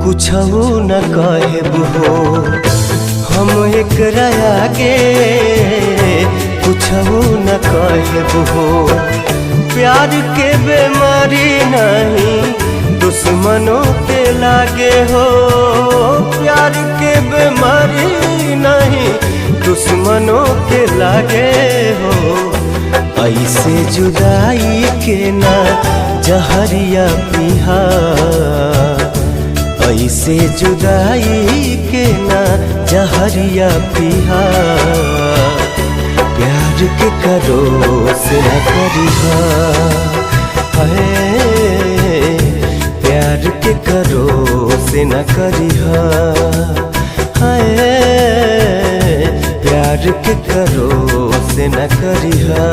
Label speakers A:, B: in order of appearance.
A: कुछऊ न कहब हो हम एकरा आगे कुछऊ न कहब हो। प्यार के बीमारी नहीं दुश्मनों के लागे हो, प्यार के बीमारी नहीं दुश्मनों के लागे हो। ऐसे जुदाई के ना जहरिया पिहा, ऐसे जुदाई के ना जहरिया पिहा। प्यार के करो से न करिहा, प्यार के करो से न करिहा, प्यार के करो से न करिहा।